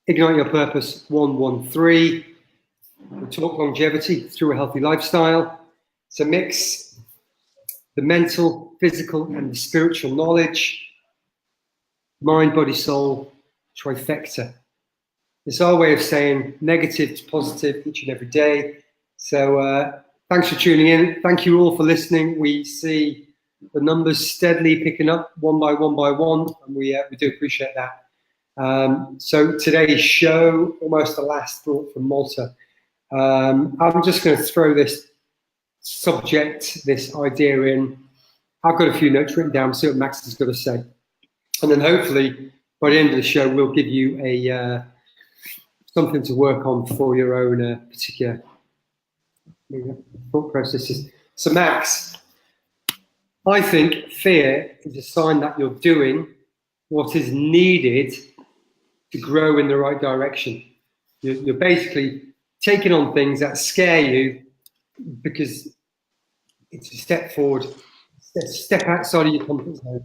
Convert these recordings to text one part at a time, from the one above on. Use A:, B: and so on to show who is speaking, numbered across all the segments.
A: Ignite Your Purpose 113. We talk longevity through a healthy lifestyle. It's a mix, the mental, physical, and the spiritual knowledge. Mind, body, soul, trifecta. It's our way of saying negative to positive each and every day. So thanks for tuning in. Thank you all for listening. We see the numbers steadily picking up one by one, and we do appreciate that. So today's show, almost the last thought from Malta. I'm just going to throw this subject, this idea in. I've got a few notes written down, see what Max has got to say. And then hopefully by the end of the show, we'll give you a something to work on for your own particular thought processes. So Max, I think fear is a sign that you're doing what is needed to grow in the right direction. You're basically taking on things that scare you because it's a step forward, a step outside of your comfort zone.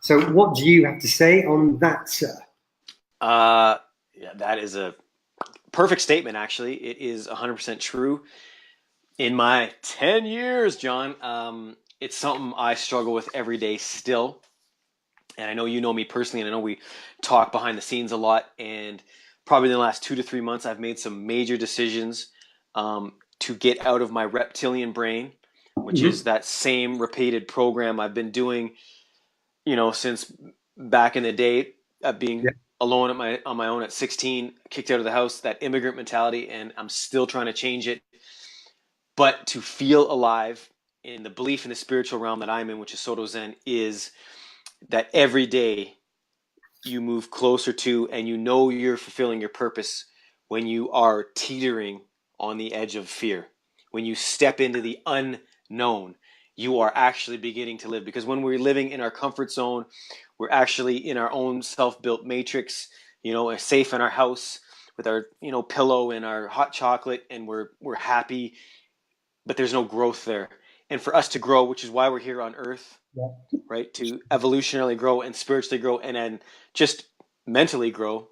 A: So what do you have to say on that, sir?
B: Yeah, that is a perfect statement, actually. It is 100% true. In my 10 years, John, it's something I struggle with every day still. And I know you know me personally, and I know we talk behind the scenes a lot. And probably in the last 2 to 3 months, I've made some major decisions to get out of my reptilian brain, which is that same repeated program I've been doing, since back in the day, being alone on my own at 16, kicked out of the house, that immigrant mentality, and I'm still trying to change it. But to feel alive in the belief in the spiritual realm that I'm in, which is Soto Zen, is that every day you move closer to, and you're fulfilling your purpose when you are teetering on the edge of fear. When you step into the unknown, you are actually beginning to live. Because when we're living in our comfort zone, we're actually in our own self-built matrix, safe in our house with our, pillow and our hot chocolate, and we're happy, but there's no growth there. And for us to grow, which is why we're here on Earth, right? To evolutionarily grow and spiritually grow and then just mentally grow,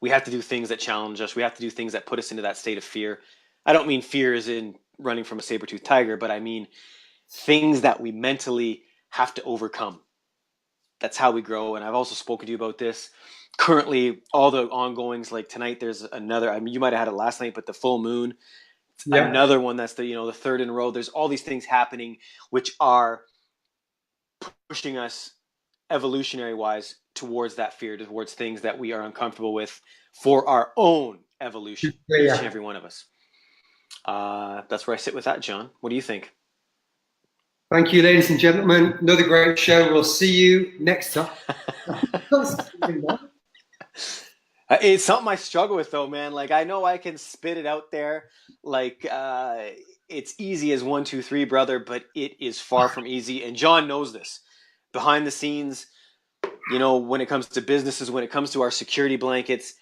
B: we have to do things that challenge us. We have to do things that put us into that state of fear. I don't mean fear as in running from a saber-toothed tiger, but I mean things that we mentally have to overcome. That's how we grow. And I've also spoken to you about this. Currently, all the ongoings, like tonight, there's another, you might have had it last night, but the full moon, another one that's the third in a row. There's all these things happening which are pushing us evolutionary wise towards that fear, towards things that we are uncomfortable with for our own evolution, each and every one of us. That's where I sit with that, John. What do you think?
A: Thank you, ladies and gentlemen. Another great show. We'll see you next time.
B: It's something I struggle with, though, man. Like, I know I can spit it out there. Like, it's easy as 1, 2, 3, brother, but it is far from easy. And John knows this. Behind the scenes, when it comes to businesses, when it comes to our security blankets,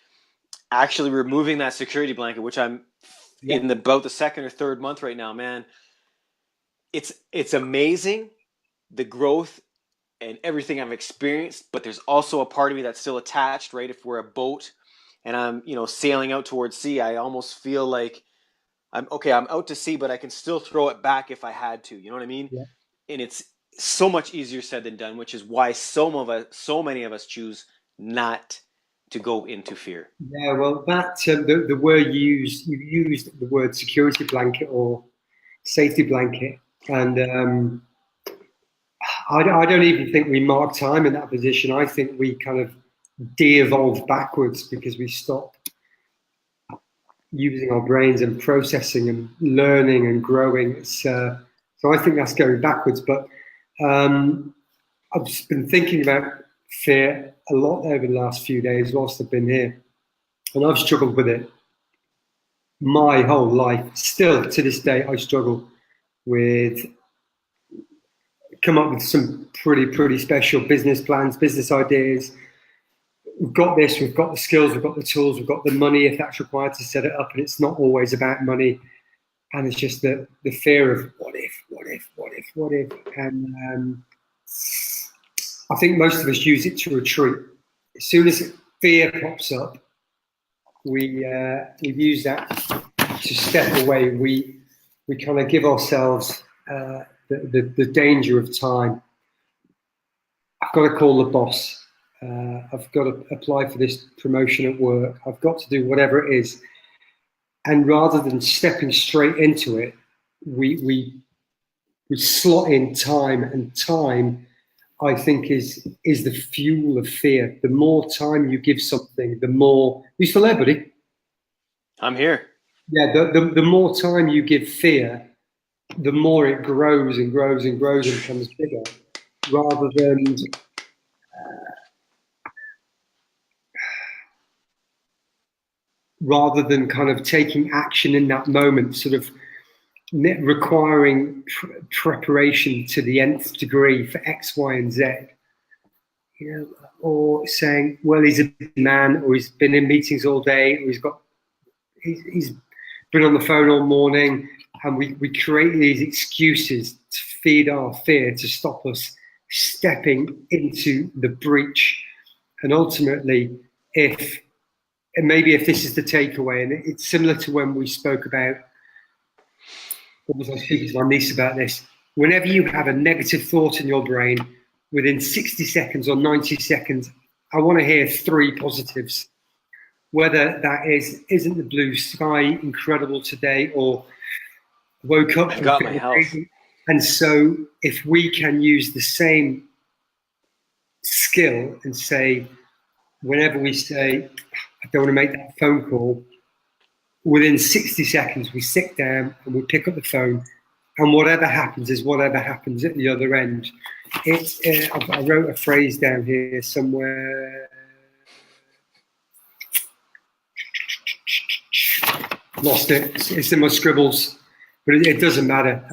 B: actually removing that security blanket, which I'm in about the second or third month right now, man. It's amazing, the growth and everything I've experienced, but there's also a part of me that's still attached, right? If we're a boat and I'm, sailing out towards sea, I almost feel like I'm out to sea, but I can still throw it back if I had to. You know what I mean? Yeah. And it's so much easier said than done, which is why so many of us choose not to go into fear.
A: Yeah, well, that the word you used the word security blanket or safety blanket, and I don't even think we mark time in that position. I think we kind of de-evolved backwards because we stopped using our brains and processing and learning and growing. So I think that's going backwards. But I've just been thinking about fear a lot over the last few days whilst I've been here. And I've struggled with it my whole life. Still, to this day, I struggle with come up with some pretty special business plans, business ideas. We've got this, we've got the skills, we've got the tools, we've got the money if that's required to set it up. And it's not always about money. And it's just the fear of what if. And I think most of us use it to retreat. As soon as fear pops up, we use that to step away. We kind of give ourselves the danger of time. I've got to call the boss. I've got to apply for this promotion at work. I've got to do whatever it is. And rather than stepping straight into it, we slot in time, and time, I think, is the fuel of fear. The more time you give something, the more. You still there, buddy?
B: I'm here.
A: Yeah, the more time you give fear, the more it grows and grows and grows and becomes bigger, rather than kind of taking action in that moment, sort of requiring preparation to the nth degree for X, Y, and Z. You know, or saying, well, he's a busy man, or he's been in meetings all day, or he's been on the phone all morning, and we create these excuses to feed our fear, to stop us stepping into the breach. And ultimately, if this is the takeaway, and it's similar to when we spoke about, I was speaking to my niece about this, whenever you have a negative thought in your brain, within 60 seconds or 90 seconds, I want to hear 3 positives. Whether that isn't the blue sky incredible today, or woke up.
B: I've got my health.
A: And so if we can use the same skill and say, whenever we say, I don't want to make that phone call, within 60 seconds, we sit down and we pick up the phone, and whatever happens is whatever happens at the other end. I wrote a phrase down here somewhere. Lost it. It's in my scribbles, but it doesn't matter.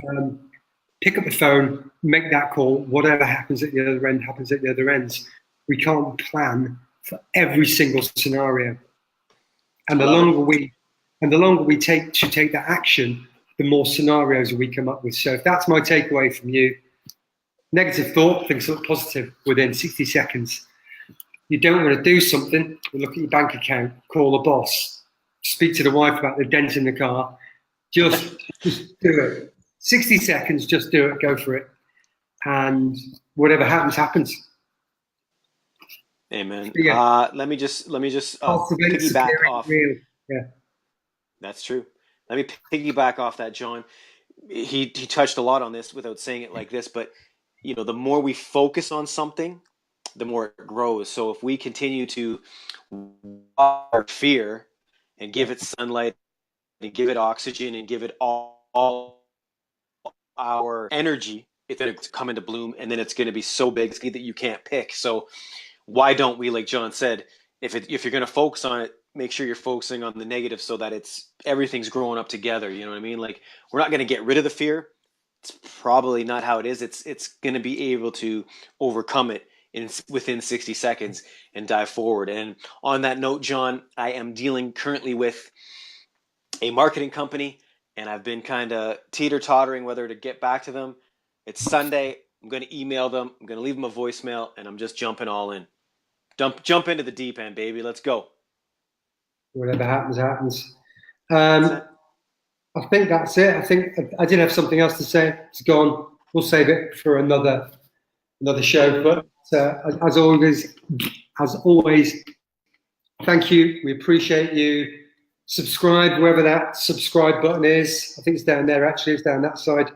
A: Pick up the phone, make that call. Whatever happens at the other end happens at the other end. We can't plan for every single scenario, and the longer we take that action, the more scenarios we come up with. So if that's my takeaway from you, negative thought, think something positive within 60 seconds. You don't want to do something, look at your bank account, call the boss, speak to the wife about the dent in the car. Just do it. 60 seconds, just do it, go for it. And whatever happens, happens.
B: Amen. Yeah. Let me just piggyback off.
A: Yeah.
B: That's true. Let me piggyback off that, John. He touched a lot on this without saying it like this, but you know, the more we focus on something, the more it grows. So if we continue to our fear and give it sunlight and give it oxygen and give it all our energy, it's going to come into bloom, and then it's going to be so big that you can't pick. So why don't we, like John said, if you're going to focus on it, make sure you're focusing on the negative so that everything's growing up together. You know what I mean? Like, we're not going to get rid of the fear. It's probably not how it is. It's going to be able to overcome it within 60 seconds and dive forward. And on that note, John, I am dealing currently with a marketing company, and I've been kind of teeter-tottering whether to get back to them. It's Sunday. I'm going to email them. I'm going to leave them a voicemail, and I'm just jumping all in. Jump into the deep end, baby. Let's go.
A: Whatever happens, happens. I think that's it. I think I did have something else to say. It's gone. We'll save it for another show. But as always, thank you. We appreciate you. Subscribe wherever that subscribe button is. I think it's down there. Actually, it's down that side.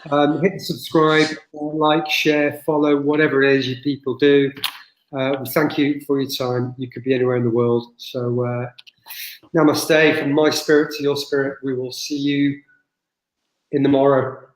A: Hit the subscribe, like, share, follow, whatever it is you people do. Thank you for your time. You could be anywhere in the world. So namaste, from my spirit to your spirit. We will see you in the morrow.